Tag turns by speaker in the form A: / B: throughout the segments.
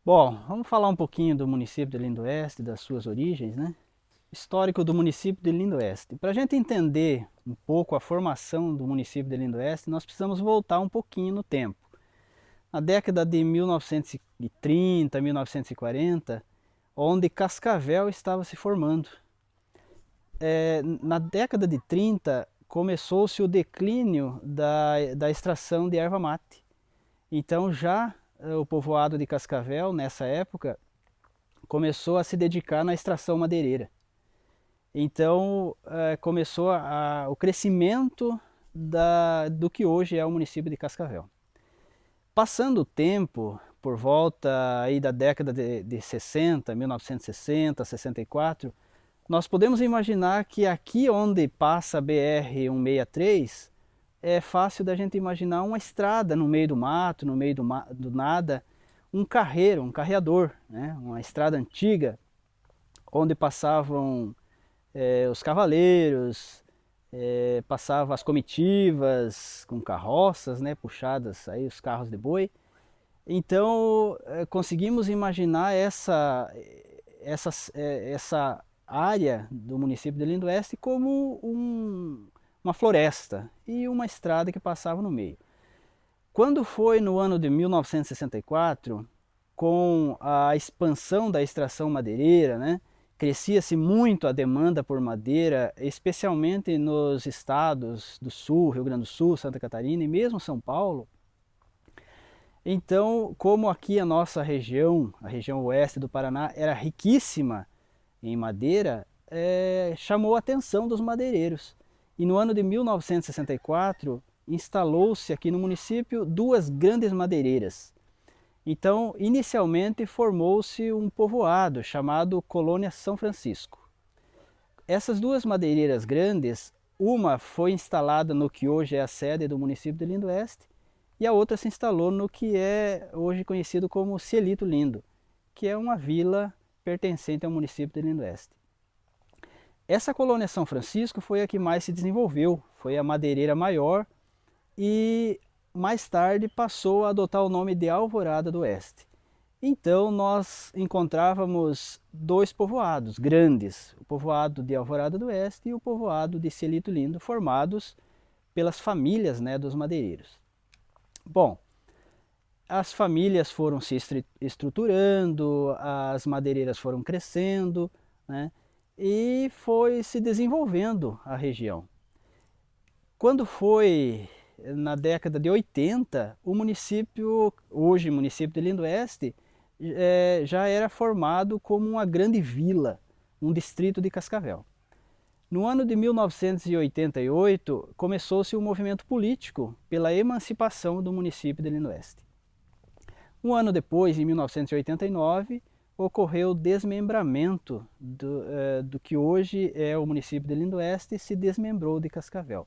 A: Bom, vamos falar um pouquinho do município de Lindoeste, das suas origens, né? Histórico do município de Lindoeste. Para a gente entender um pouco a formação do município de Lindoeste, nós precisamos voltar um pouquinho no tempo. Na década de 1930, 1940, onde Cascavel estava se formando. Na década de 30, começou-se o declínio da extração de erva mate. Então já o povoado de Cascavel, nessa época, começou a se dedicar na extração madeireira. Então começou o crescimento do que hoje é o município de Cascavel. Passando o tempo, por volta aí da década de 60, 1960, 64, nós podemos imaginar que aqui onde passa a BR-163 é fácil da gente imaginar uma estrada no meio do mato, no meio do nada, um carreiro, um carreador, né? Uma estrada antiga onde passavam os cavaleiros, passavam as comitivas com carroças, né, puxadas aí os carros de boi. Então conseguimos imaginar essa área do município de Lindoeste como uma floresta e uma estrada que passava no meio. Quando foi no ano de 1964, com a expansão da extração madeireira, né, crescia-se muito a demanda por madeira, especialmente nos estados do Sul, Rio Grande do Sul, Santa Catarina e mesmo São Paulo. Então, como aqui a região oeste do Paraná, era riquíssima em madeira, chamou a atenção dos madeireiros. E no ano de 1964, instalou-se aqui no município duas grandes madeireiras. Então, inicialmente formou-se um povoado chamado Colônia São Francisco. Essas duas madeireiras grandes, uma foi instalada no que hoje é a sede do município de Lindoeste e a outra se instalou no que é hoje conhecido como Cielito Lindo, que é uma vila pertencente ao município de Lindoeste. Essa colônia São Francisco foi a que mais se desenvolveu, foi a madeireira maior e mais tarde passou a adotar o nome de Alvorada do Oeste. Então nós encontrávamos dois povoados grandes, o povoado de Alvorada do Oeste e o povoado de Cielito Lindo, formados pelas famílias, né, dos madeireiros. Bom, as famílias foram se estruturando, as madeireiras foram crescendo, né, e foi se desenvolvendo a região. Quando foi na década de 80, o município, hoje município de Lindoeste, já era formado como uma grande vila, um distrito de Cascavel. No ano de 1988, começou-se um movimento político pela emancipação do município de Lindoeste. Um ano depois, em 1989, ocorreu o desmembramento do que hoje é o município de Lindoeste e se desmembrou de Cascavel.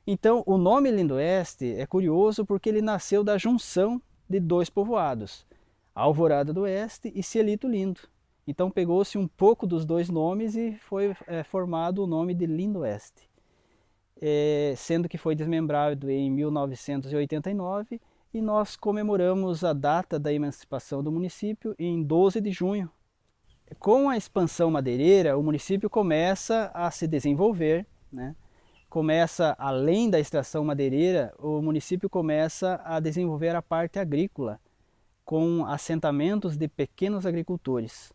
A: Então, o nome Lindoeste é curioso porque ele nasceu da junção de dois povoados, Alvorada do Oeste e Cielito Lindo. Então, pegou-se um pouco dos dois nomes e foi formado o nome de Lindoeste, sendo que foi desmembrado em 1989 e nós comemoramos a data da emancipação do município em 12 de junho. Com a expansão madeireira, o município começa a se desenvolver, né? Começa, além da extração madeireira, o município começa a desenvolver a parte agrícola, com assentamentos de pequenos agricultores.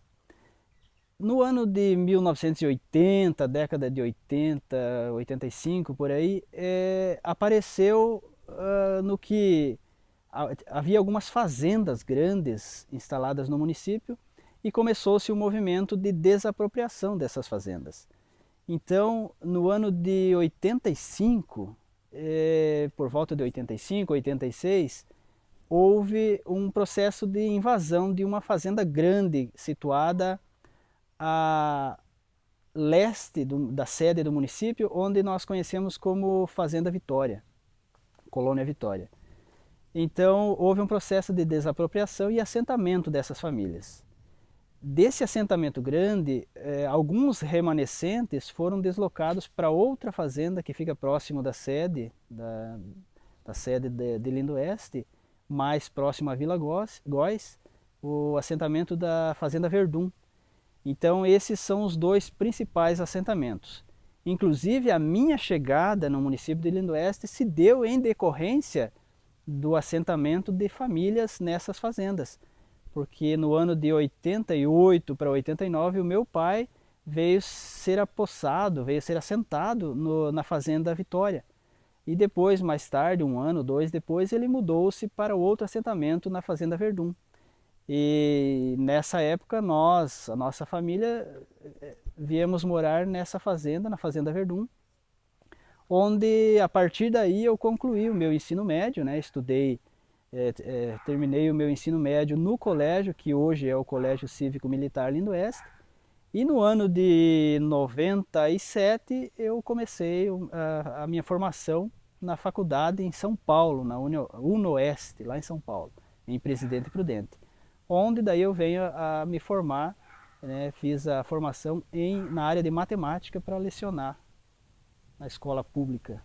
A: No ano de 1980, década de 80, 85, por aí, apareceu no que havia algumas fazendas grandes instaladas no município e começou-se o movimento de desapropriação dessas fazendas. Então, no ano de 85, por volta de 85, 86, houve um processo de invasão de uma fazenda grande situada a leste da sede do município, onde nós conhecemos como Fazenda Vitória, Colônia Vitória. Então, houve um processo de desapropriação e assentamento dessas famílias. Desse assentamento grande, alguns remanescentes foram deslocados para outra fazenda que fica próximo da sede, da sede de Lindoeste, mais próximo à Vila Góis, o assentamento da Fazenda Verdun. Então esses são os dois principais assentamentos. Inclusive a minha chegada no município de Lindo Oeste se deu em decorrência do assentamento de famílias nessas fazendas. Porque no ano de 88 para 89 o meu pai veio ser apossado, veio ser assentado na Fazenda Vitória. E depois, mais tarde, um ano, dois depois, ele mudou-se para outro assentamento na Fazenda Verdun. E nessa época a nossa família, viemos morar nessa fazenda, na Fazenda Verdun, onde a partir daí eu concluí o meu ensino médio, né? Estudei, terminei o meu ensino médio no colégio, que hoje é o Colégio Cívico Militar Lindo Oeste, e no ano de 97 eu comecei a minha formação na faculdade em São Paulo, na UNOeste, lá em São Paulo, em Presidente Prudente, onde daí eu venho a me formar, né? Fiz a formação na área de matemática para lecionar na escola pública.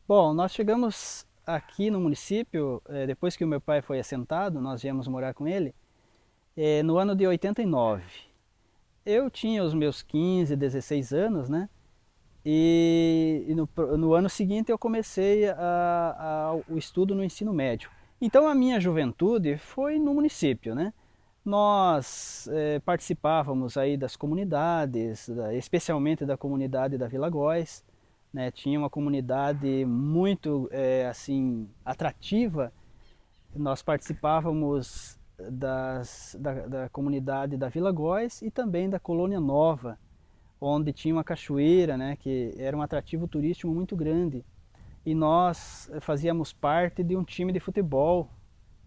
A: Bom, nós chegamos aqui no município, depois que o meu pai foi assentado, nós viemos morar com ele, no ano de 89. Eu tinha os meus 15, 16 anos, né? E no ano seguinte eu comecei o estudo no ensino médio. Então a minha juventude foi no município, né? Nós participávamos aí das comunidades, especialmente da comunidade da Vila Góes, né? Tinha uma comunidade muito assim atrativa. Nós participávamos da comunidade da Vila Góes e também da Colônia Nova, onde tinha uma cachoeira, né, que era um atrativo turístico muito grande. E nós fazíamos parte de um time de futebol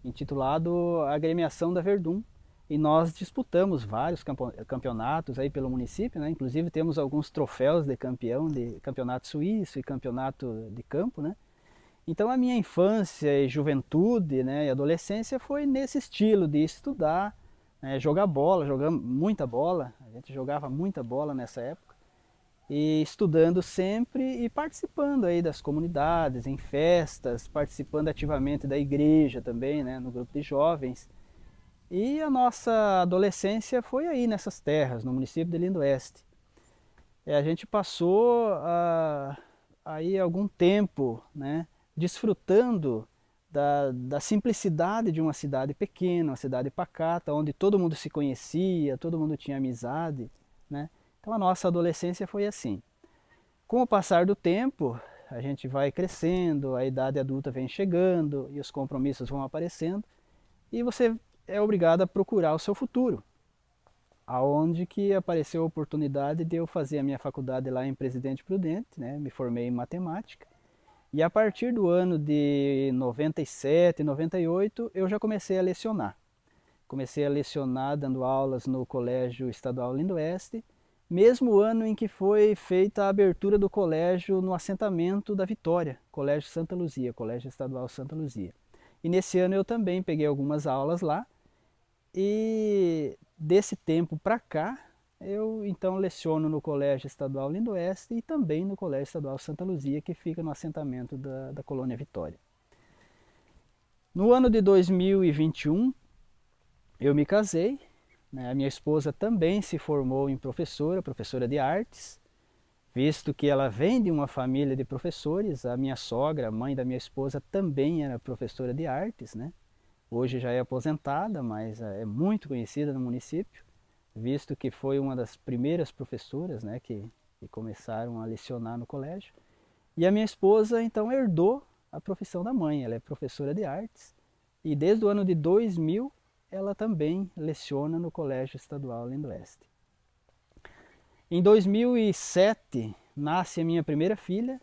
A: intitulado Agremiação da Verdun. E nós disputamos vários campeonatos aí pelo município, né? Inclusive temos alguns troféus de campeão de campeonato suíço e campeonato de campo, né? Então a minha infância e juventude, né, e adolescência foi nesse estilo de estudar, né, jogar bola, jogamos muita bola, a gente jogava muita bola nessa época, e estudando sempre e participando aí das comunidades, em festas, participando ativamente da igreja também, né, no grupo de jovens. E a nossa adolescência foi aí nessas terras, no município de Lindo Oeste. A gente passou aí algum tempo, né, desfrutando da simplicidade de uma cidade pequena, uma cidade pacata, onde todo mundo se conhecia, todo mundo tinha amizade, né? Então a nossa adolescência foi assim. Com o passar do tempo, a gente vai crescendo, a idade adulta vem chegando e os compromissos vão aparecendo e você é obrigado a procurar o seu futuro. Aonde que apareceu a oportunidade de eu fazer a minha faculdade lá em Presidente Prudente, né? Me formei em matemática. E a partir do ano de 97, 98, eu já comecei a lecionar. Comecei a lecionar dando aulas no Colégio Estadual Lindo Oeste, mesmo ano em que foi feita a abertura do colégio no assentamento da Vitória, Colégio Santa Luzia, Colégio Estadual Santa Luzia. E nesse ano eu também peguei algumas aulas lá, e desse tempo para cá, eu então leciono no Colégio Estadual Lindo Oeste e também no Colégio Estadual Santa Luzia, que fica no assentamento da Colônia Vitória. No ano de 2021, eu me casei, né? A minha esposa também se formou em professora de artes, visto que ela vem de uma família de professores. A minha sogra, a mãe da minha esposa, também era professora de artes, né? Hoje já é aposentada, mas é muito conhecida no município, visto que foi uma das primeiras professoras, né, que começaram a lecionar no colégio. E a minha esposa então herdou a profissão da mãe, ela é professora de artes e desde o ano de 2000 ela também leciona no Colégio Estadual Lindo Oeste. Em 2007 nasce a minha primeira filha,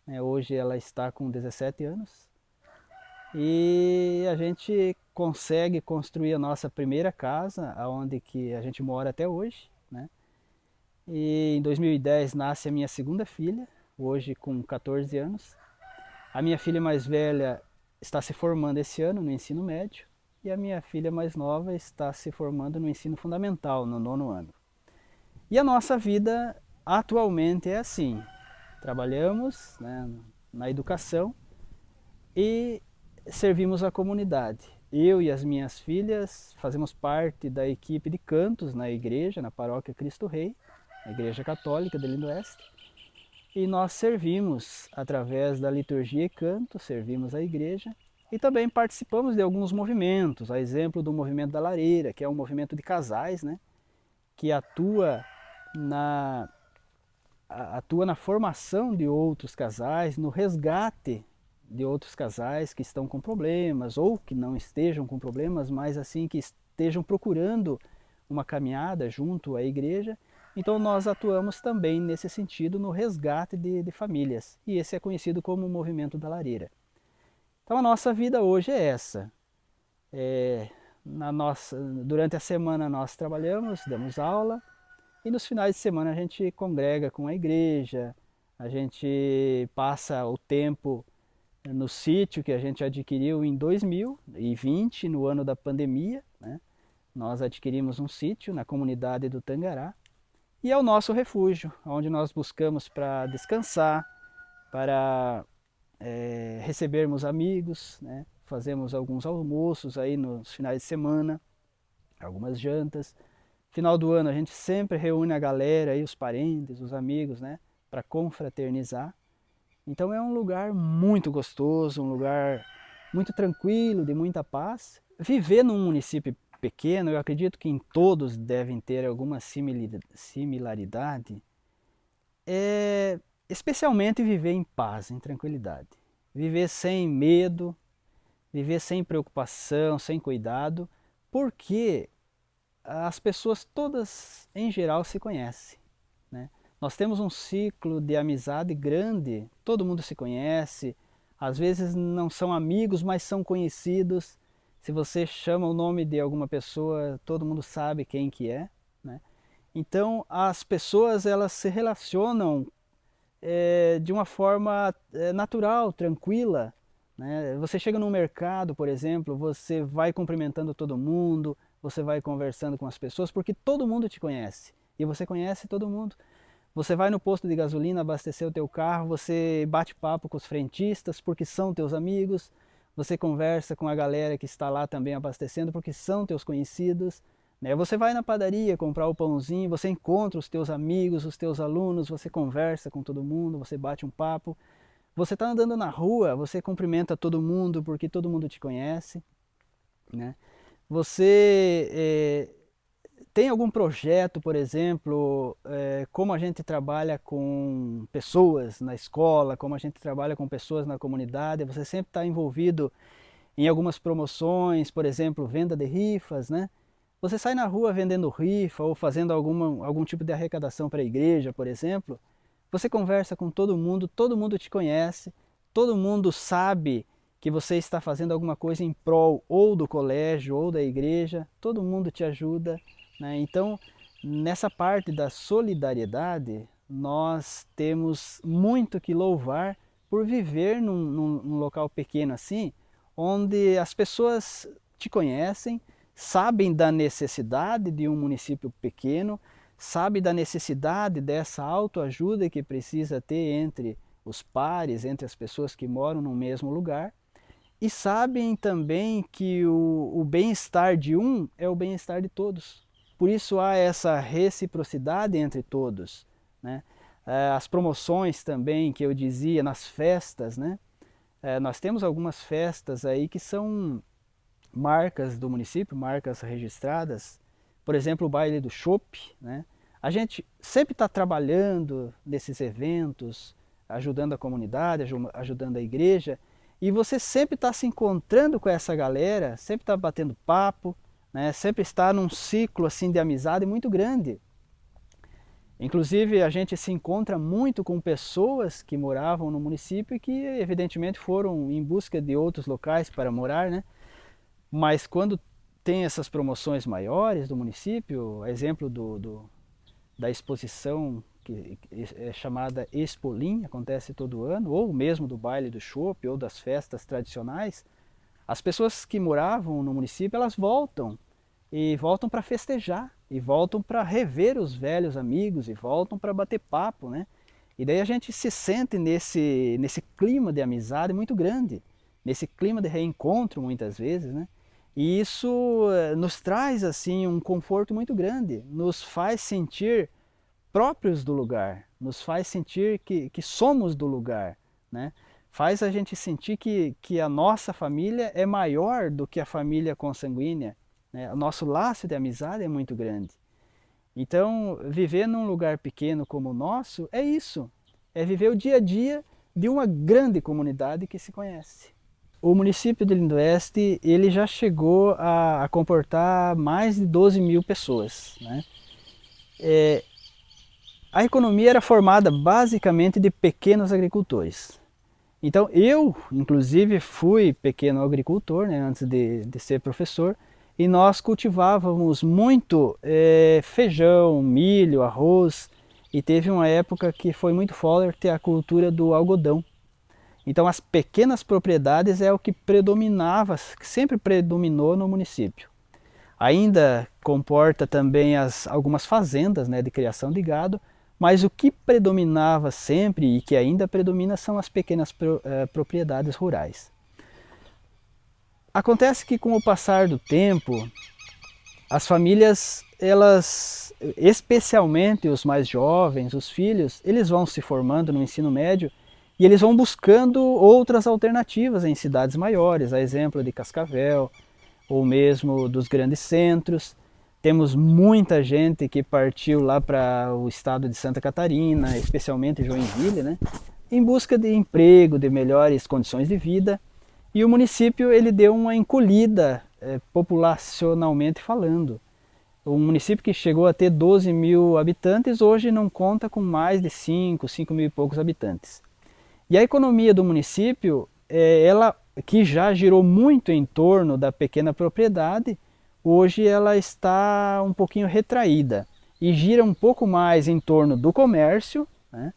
A: né, hoje ela está com 17 anos. E a gente consegue construir a nossa primeira casa, aonde que a gente mora até hoje, né? E em 2010 nasce a minha segunda filha, hoje com 14 anos. A minha filha mais velha está se formando esse ano no ensino médio e a minha filha mais nova está se formando no ensino fundamental, no 9º ano. E a nossa vida atualmente é assim, trabalhamos, né, na educação e servimos a comunidade. eu e as minhas filhas fazemos parte da equipe de cantos na igreja, na paróquia Cristo Rei, a igreja católica de Lindo Oeste. E nós servimos através da liturgia e canto, servimos a igreja e também participamos de alguns movimentos, a exemplo do movimento da lareira, que é um movimento de casais, né, que atua na formação de outros casais, no resgate de outros casais que estão com problemas ou que não estejam com problemas, mas assim que estejam procurando uma caminhada junto à igreja. Então nós atuamos também nesse sentido no resgate de famílias, e esse é conhecido como o movimento da lareira. Então a nossa vida hoje é essa. Durante a semana nós trabalhamos, damos aula, e nos finais de semana a gente congrega com a igreja, a gente passa o tempo no sítio que a gente adquiriu em 2020, no ano da pandemia, né? Nós adquirimos um sítio na comunidade do Tangará, e é o nosso refúgio, onde nós buscamos para descansar, para recebermos amigos, né? Fazemos alguns almoços aí nos finais de semana, algumas jantas. Final do ano a gente sempre reúne a galera, aí, os parentes, os amigos, né? Para confraternizar. Então é um lugar muito gostoso, um lugar muito tranquilo, de muita paz. Viver num município pequeno, eu acredito que em todos devem ter alguma similaridade, especialmente viver em paz, em tranquilidade. Viver sem medo, viver sem preocupação, sem cuidado, porque as pessoas todas em geral se conhecem, né? Nós temos um ciclo de amizade grande, todo mundo se conhece, às vezes não são amigos, mas são conhecidos. Se você chama o nome de alguma pessoa, todo mundo sabe quem que é, né? Então as pessoas elas se relacionam de uma forma natural, tranquila, né? Você chega no mercado, por exemplo, você vai cumprimentando todo mundo, você vai conversando com as pessoas, porque todo mundo te conhece e você conhece todo mundo. Você vai no posto de gasolina abastecer o teu carro, você bate papo com os frentistas porque são teus amigos. Você conversa com a galera que está lá também abastecendo porque são teus conhecidos, né? Você vai na padaria comprar o pãozinho, você encontra os teus amigos, os teus alunos, você conversa com todo mundo, você bate um papo. Você está andando na rua, você cumprimenta todo mundo porque todo mundo te conhece, né? Você tem algum projeto, por exemplo, como a gente trabalha com pessoas na escola, como a gente trabalha com pessoas na comunidade, você sempre está envolvido em algumas promoções, por exemplo, venda de rifas, né? Você sai na rua vendendo rifa ou fazendo algum tipo de arrecadação para a igreja, por exemplo, você conversa com todo mundo te conhece, todo mundo sabe que você está fazendo alguma coisa em prol ou do colégio ou da igreja, todo mundo te ajuda, né? Então, nessa parte da solidariedade, nós temos muito que louvar por viver num local pequeno assim, onde as pessoas te conhecem, sabem da necessidade de um município pequeno, sabem da necessidade dessa autoajuda que precisa ter entre os pares, entre as pessoas que moram no mesmo lugar, e sabem também que o bem-estar de um é o bem-estar de todos. Por isso há essa reciprocidade entre todos, né? As promoções também que eu dizia nas festas, né? Nós temos algumas festas aí que são marcas do município, marcas registradas. Por exemplo, o baile do chopp, né? A gente sempre está trabalhando nesses eventos, ajudando a comunidade, ajudando a igreja, e você sempre está se encontrando com essa galera, sempre está batendo papo, né? Sempre está num ciclo assim de amizade muito grande. Inclusive a gente se encontra muito com pessoas que moravam no município e que evidentemente foram em busca de outros locais para morar, né? Mas quando tem essas promoções maiores do município, a exemplo da exposição que é chamada Expolim, acontece todo ano, ou mesmo do baile do chopp, ou das festas tradicionais, as pessoas que moravam no município, elas voltam, e voltam para festejar, e voltam para rever os velhos amigos, e voltam para bater papo, né? E daí a gente se sente nesse clima de amizade muito grande, nesse clima de reencontro muitas vezes, né? E isso nos traz assim um conforto muito grande, nos faz sentir próprios do lugar, nos faz sentir que somos do lugar, né? Faz a gente sentir que a nossa família é maior do que a família consanguínea, né? O nosso laço de amizade é muito grande. Então, viver num lugar pequeno como o nosso é isso, é viver o dia a dia de uma grande comunidade que se conhece. O município de Lindoeste, ele já chegou a comportar mais de 12 mil pessoas, né? A economia era formada basicamente de pequenos agricultores. Então eu, inclusive, fui pequeno agricultor, né, antes de ser professor, e nós cultivávamos muito feijão, milho, arroz, e teve uma época que foi muito forte a cultura do algodão. Então as pequenas propriedades é o que predominava, que sempre predominou no município. Ainda comporta também algumas fazendas, né, de criação de gado, mas o que predominava sempre e que ainda predomina são as pequenas propriedades rurais. Acontece que com o passar do tempo, as famílias, elas, especialmente os mais jovens, os filhos, eles vão se formando no ensino médio e eles vão buscando outras alternativas em cidades maiores, a exemplo de Cascavel, ou mesmo dos grandes centros. Temos muita gente que partiu lá para o estado de Santa Catarina, especialmente Joinville, né, em busca de emprego, de melhores condições de vida. E o município ele deu uma encolhida populacionalmente falando. Um município que chegou a ter 12 mil habitantes, hoje não conta com mais de 5 mil e poucos habitantes. E a economia do município, ela que já girou muito em torno da pequena propriedade, hoje ela está um pouquinho retraída e gira um pouco mais em torno do comércio, né,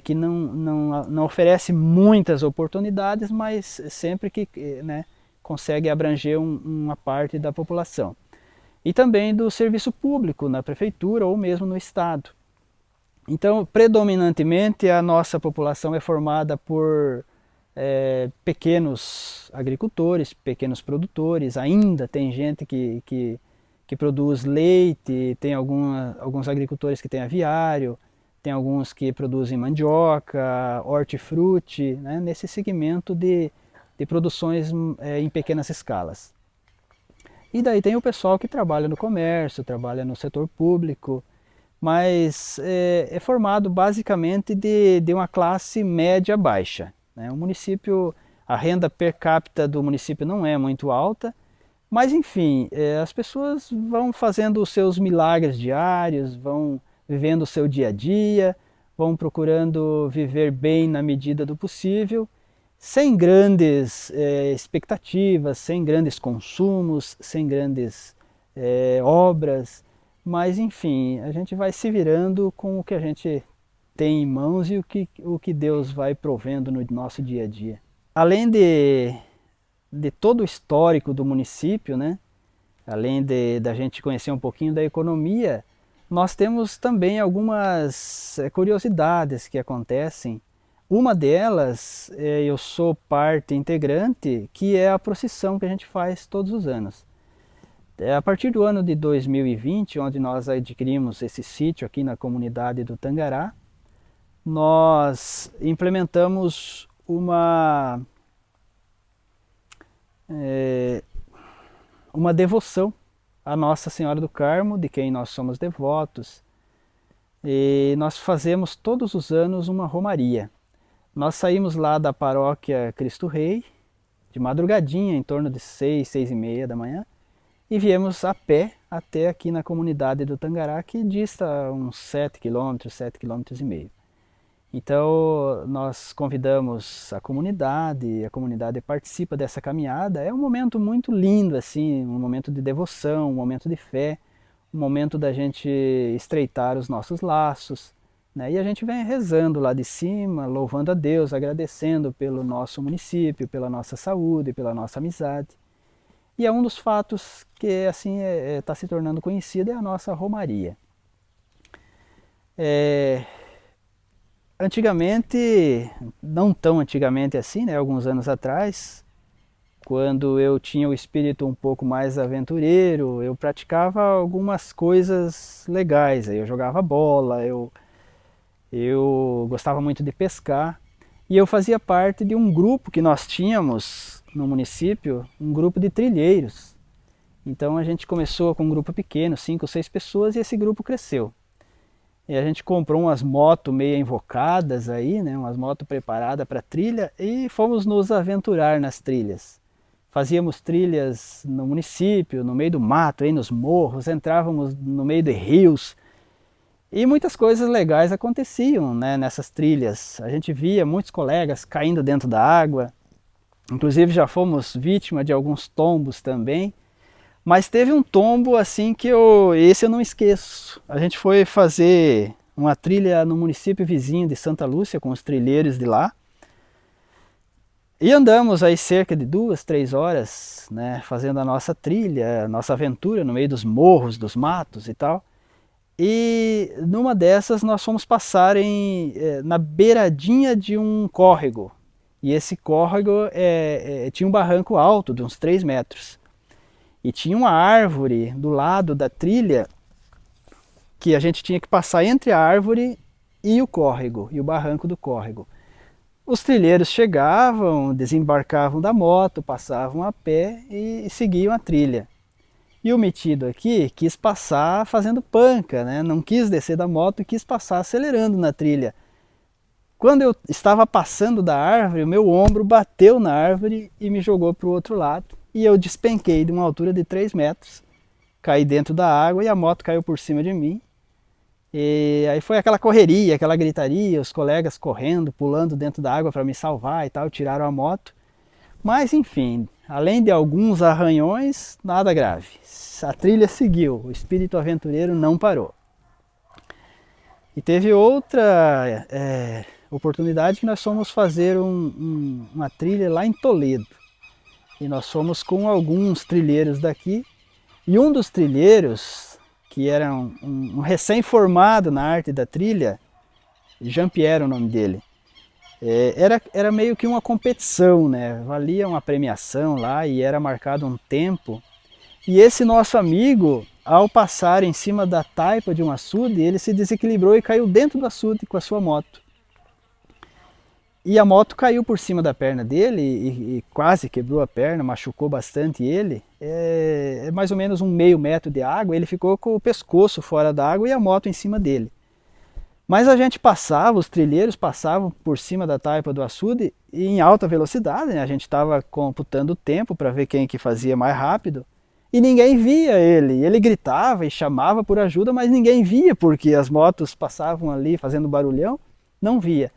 A: que não oferece muitas oportunidades, mas sempre que né, consegue abranger uma parte da população. E também do serviço público na prefeitura ou mesmo no estado. Então, predominantemente, a nossa população é formada por pequenos agricultores, pequenos produtores. Ainda tem gente que produz leite, tem alguns agricultores que têm aviário, tem alguns que produzem mandioca, hortifruti, né, nesse segmento de produções em pequenas escalas. E daí tem o pessoal que trabalha no comércio, trabalha no setor público, mas é formado basicamente de uma classe média baixa. Né? O município, a renda per capita do município não é muito alta, mas enfim, as pessoas vão fazendo os seus milagres diários, vão vivendo o seu dia a dia, vão procurando viver bem na medida do possível, sem grandes expectativas, sem grandes consumos, sem grandes obras, mas enfim, a gente vai se virando com o que a gente tem em mãos e o que Deus vai provendo no nosso dia a dia. Além de todo o histórico do município, né, além da gente conhecer um pouquinho da economia, nós temos também algumas curiosidades que acontecem. Uma delas, eu sou parte integrante, que é a procissão que a gente faz todos os anos. A partir do ano de 2020, onde nós adquirimos esse sítio aqui na comunidade do Tangará, nós implementamos uma devoção à Nossa Senhora do Carmo, de quem nós somos devotos, e nós fazemos todos os anos uma romaria. Nós saímos lá da paróquia Cristo Rei, de madrugadinha, em torno de 6, 6h30 da manhã, e viemos a pé até aqui na comunidade do Tangará, que dista uns 7 quilômetros, 7,5 km. Então nós convidamos a comunidade participa dessa caminhada. É um momento muito lindo, assim, um momento de devoção, um momento de fé, um momento da gente estreitar os nossos laços, né? E a gente vem rezando lá de cima, louvando a Deus, agradecendo pelo nosso município, pela nossa saúde, pela nossa amizade. E é um dos fatos que assim está se tornando conhecido, é a nossa romaria. Antigamente, não tão antigamente assim, né, alguns anos atrás, quando eu tinha o espírito um pouco mais aventureiro, eu praticava algumas coisas legais. Eu jogava bola, eu gostava muito de pescar e eu fazia parte de um grupo que nós tínhamos no município, um grupo de trilheiros. Então a gente começou com um grupo pequeno, 5 ou 6 pessoas, e esse grupo cresceu. E a gente comprou umas motos meio invocadas aí, né, umas motos preparadas para trilha, e fomos nos aventurar nas trilhas. Fazíamos trilhas no município, no meio do mato, aí nos morros, entrávamos no meio de rios, e muitas coisas legais aconteciam, né, nessas trilhas. A gente via muitos colegas caindo dentro da água, inclusive já fomos vítima de alguns tombos também. Mas teve um tombo assim que esse eu não esqueço. A gente foi fazer uma trilha no município vizinho de Santa Lúcia com os trilheiros de lá. E andamos aí cerca de 2, 3 horas, né, fazendo a nossa trilha, a nossa aventura no meio dos morros, dos matos e tal. E numa dessas nós fomos passar na beiradinha de um córrego. E esse córrego tinha um barranco alto de uns 3 metros. E tinha uma árvore do lado da trilha que a gente tinha que passar entre a árvore e o córrego, e o barranco do córrego. Os trilheiros chegavam, desembarcavam da moto, passavam a pé e seguiam a trilha. E o metido aqui quis passar fazendo panca, né? Não quis descer da moto e quis passar acelerando na trilha. Quando eu estava passando da árvore, o meu ombro bateu na árvore e me jogou para o outro lado. E eu despenquei de uma altura de 3 metros, caí dentro da água e a moto caiu por cima de mim. E aí foi aquela correria, aquela gritaria, os colegas correndo, pulando dentro da água para me salvar e tal, tiraram a moto. Mas enfim, além de alguns arranhões, nada grave. A trilha seguiu, o espírito aventureiro não parou. E teve outra oportunidade que nós fomos fazer uma trilha lá em Toledo. E nós fomos com alguns trilheiros daqui. E um dos trilheiros, que era um recém-formado na arte da trilha, Jean-Pierre o nome dele, era meio que uma competição, né? Valia uma premiação lá e era marcado um tempo. E esse nosso amigo, ao passar em cima da taipa de um açude, ele se desequilibrou e caiu dentro do açude com a sua moto. E a moto caiu por cima da perna dele e quase quebrou a perna, machucou bastante ele. É mais ou menos um meio metro de água, ele ficou com o pescoço fora da água e a moto em cima dele. Mas a gente passava, os trilheiros passavam por cima da taipa do açude e em alta velocidade, né? A gente estava computando o tempo para ver quem que fazia mais rápido. E ninguém via ele. Ele gritava e chamava por ajuda, mas ninguém via, porque as motos passavam ali fazendo barulhão, não via.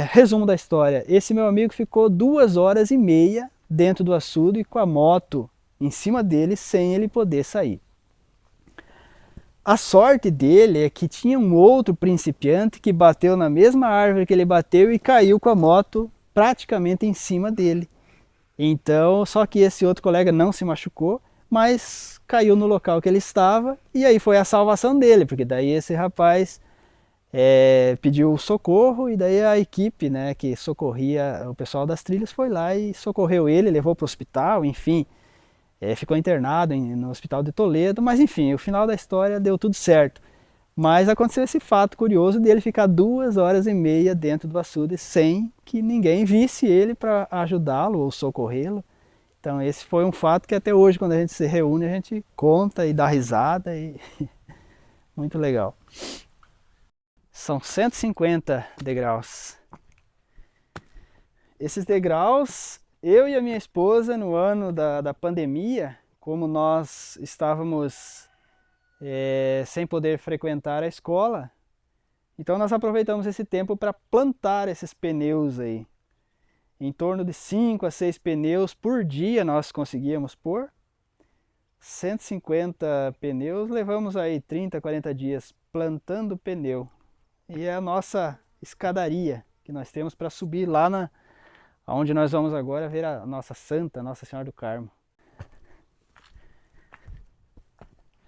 A: Resumo da história, esse meu amigo ficou 2 horas e meia dentro do açude com a moto em cima dele sem ele poder sair. A sorte dele é que tinha um outro principiante que bateu na mesma árvore que ele bateu e caiu com a moto praticamente em cima dele. Então, só que esse outro colega não se machucou, mas caiu no local que ele estava e aí foi a salvação dele, porque daí esse rapaz pediu socorro e daí a equipe, né, que socorria o pessoal das trilhas foi lá e socorreu ele, levou para o hospital, enfim, ficou internado no hospital de Toledo, mas enfim, o final da história deu tudo certo. Mas aconteceu esse fato curioso dele ficar 2 horas e meia dentro do açude sem que ninguém visse ele para ajudá-lo ou socorrê-lo. Então esse foi um fato que até hoje, quando a gente se reúne, a gente conta e dá risada e muito legal. São 150 degraus. Esses degraus, eu e a minha esposa, no ano da pandemia, como nós estávamos sem poder frequentar a escola, então nós aproveitamos esse tempo para plantar esses pneus aí. Em torno de 5 a 6 pneus por dia nós conseguíamos pôr. 150 pneus, levamos aí 30, 40 dias plantando pneu. E é a nossa escadaria que nós temos para subir lá onde nós vamos agora ver a nossa santa, Nossa Senhora do Carmo.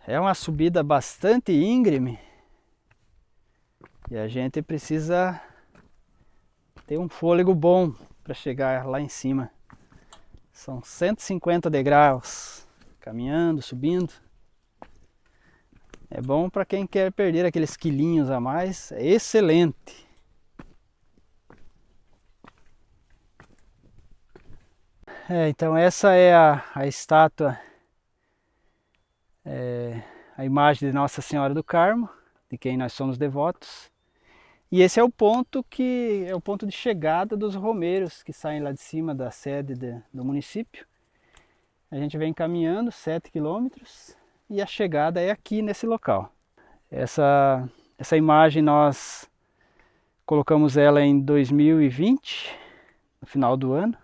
A: É uma subida bastante íngreme e a gente precisa ter um fôlego bom para chegar lá em cima. São 150 degraus, caminhando, subindo. É bom para quem quer perder aqueles quilinhos a mais, é excelente. Então essa é a estátua, a imagem de Nossa Senhora do Carmo, de quem nós somos devotos. E esse é o ponto de chegada dos romeiros que saem lá de cima da sede do município. A gente vem caminhando 7 quilômetros e a chegada é aqui nesse local. Essa imagem nós colocamos ela em 2020, no final do ano.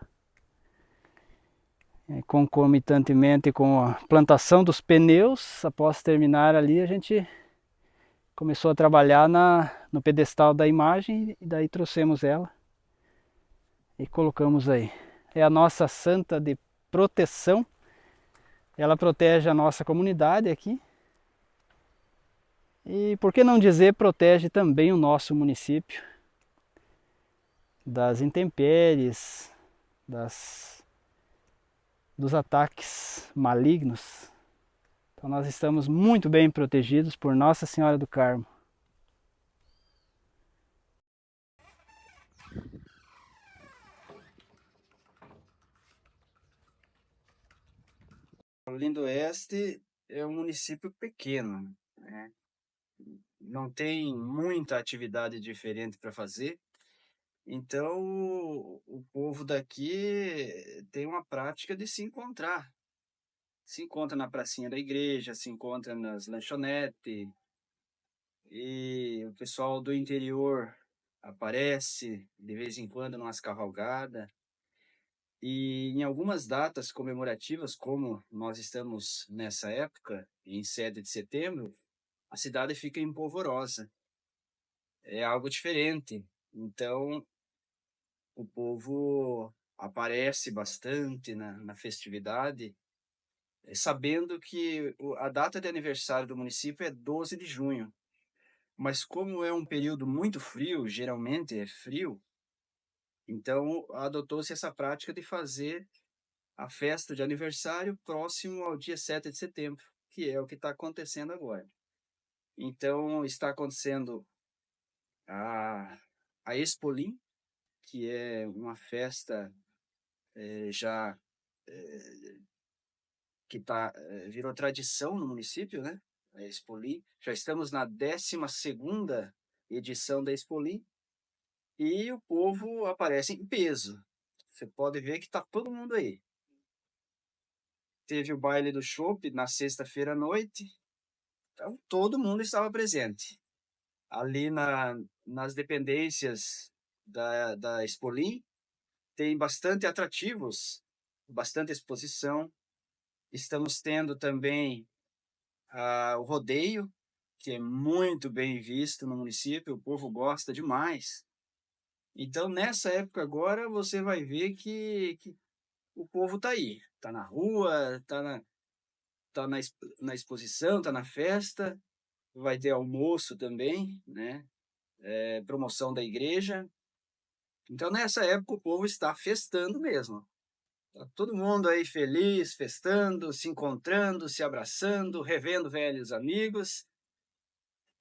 A: Concomitantemente com a plantação dos pneus, após terminar ali, a gente começou a trabalhar no pedestal da imagem e daí trouxemos ela e colocamos aí. É a nossa santa de proteção, ela protege a nossa comunidade aqui e, por que não dizer, protege também o nosso município das intempéries, dos ataques malignos. Então nós estamos muito bem protegidos por Nossa Senhora do Carmo. Lindo Oeste é um município pequeno, né? Não tem muita atividade diferente para fazer, então o povo daqui tem uma prática de se encontrar. Se encontra na pracinha da igreja, se encontra nas lanchonetes, e o pessoal do interior aparece de vez em quando numas cavalgadas. E em algumas datas comemorativas, como nós estamos nessa época, em 7 de setembro, a cidade fica empolvorosa. É algo diferente. Então, o povo aparece bastante na festividade, sabendo que a data de aniversário do município é 12 de junho. Mas como é um período muito frio, geralmente é frio, então adotou-se essa prática de fazer a festa de aniversário próximo ao dia 7 de setembro, que é o que está acontecendo agora. Então, está acontecendo a Expolim, que é uma festa já que virou tradição no município, né? A Expolim. Já estamos na 12ª edição da Expolim e o povo aparece em peso. Você pode ver que está todo mundo aí. Teve o baile do chopp na sexta-feira à noite, então todo mundo estava presente. Ali nas dependências da Expolim, tem bastante atrativos, bastante exposição. Estamos tendo também o rodeio, que é muito bem visto no município, o povo gosta demais. Então, nessa época agora, você vai ver que o povo está aí, está na rua, na exposição, está na festa, vai ter almoço também, né? Promoção da igreja. Então, nessa época, o povo está festando mesmo. Tá todo mundo aí feliz, festando, se encontrando, se abraçando, revendo velhos amigos.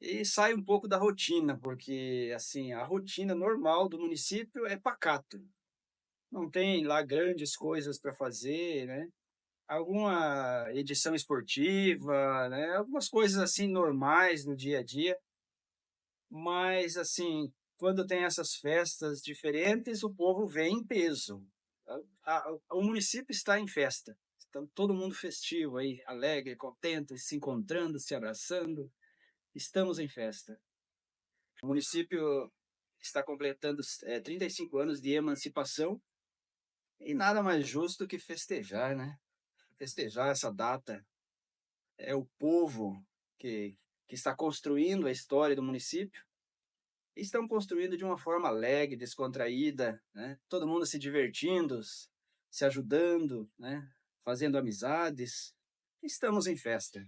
A: E sai um pouco da rotina, porque assim, a rotina normal do município é pacato. Não tem lá grandes coisas para fazer, né? Alguma edição esportiva, né? Algumas coisas assim normais no dia a dia. Mas assim, quando tem essas festas diferentes, o povo vem em peso. O município está em festa. Então, todo mundo festivo aí, alegre, contente, se encontrando, se abraçando. Estamos em festa. O município está completando 35 anos de emancipação e nada mais justo que festejar, né? Festejar essa data. É o povo que está construindo a história do município. Estão construindo de uma forma alegre, descontraída, né? Todo mundo se divertindo, se ajudando, né? Fazendo amizades. Estamos em festa.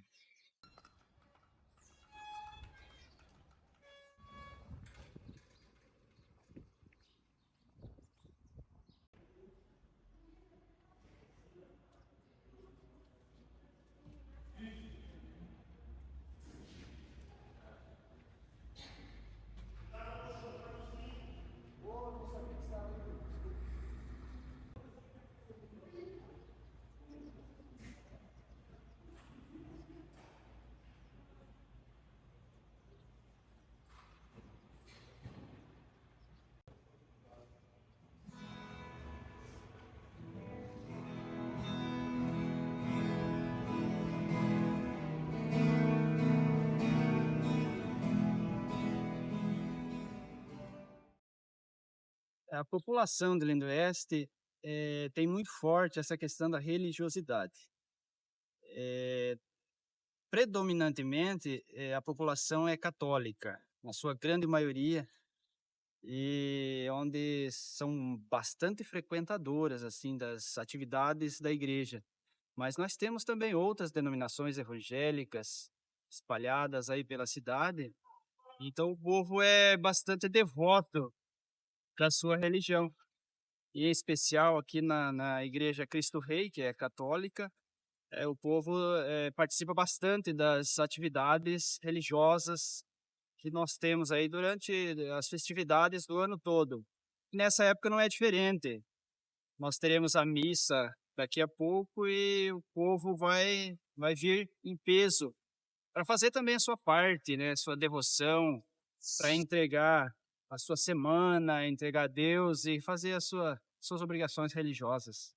A: A população de Lindoeste tem muito forte essa questão da religiosidade. Predominantemente, a população é católica, na sua grande maioria, e onde são bastante frequentadoras assim das atividades da igreja. Mas nós temos também outras denominações evangélicas espalhadas aí pela cidade, então o povo é bastante devoto da sua religião. E em especial aqui na Igreja Cristo Rei, que é católica, o povo participa bastante das atividades religiosas que nós temos aí durante as festividades do ano todo. Nessa época não é diferente. Nós teremos a missa daqui a pouco e o povo vai vir em peso para fazer também a sua parte, né, sua devoção, para entregar a sua semana, entregar a Deus e fazer suas obrigações religiosas.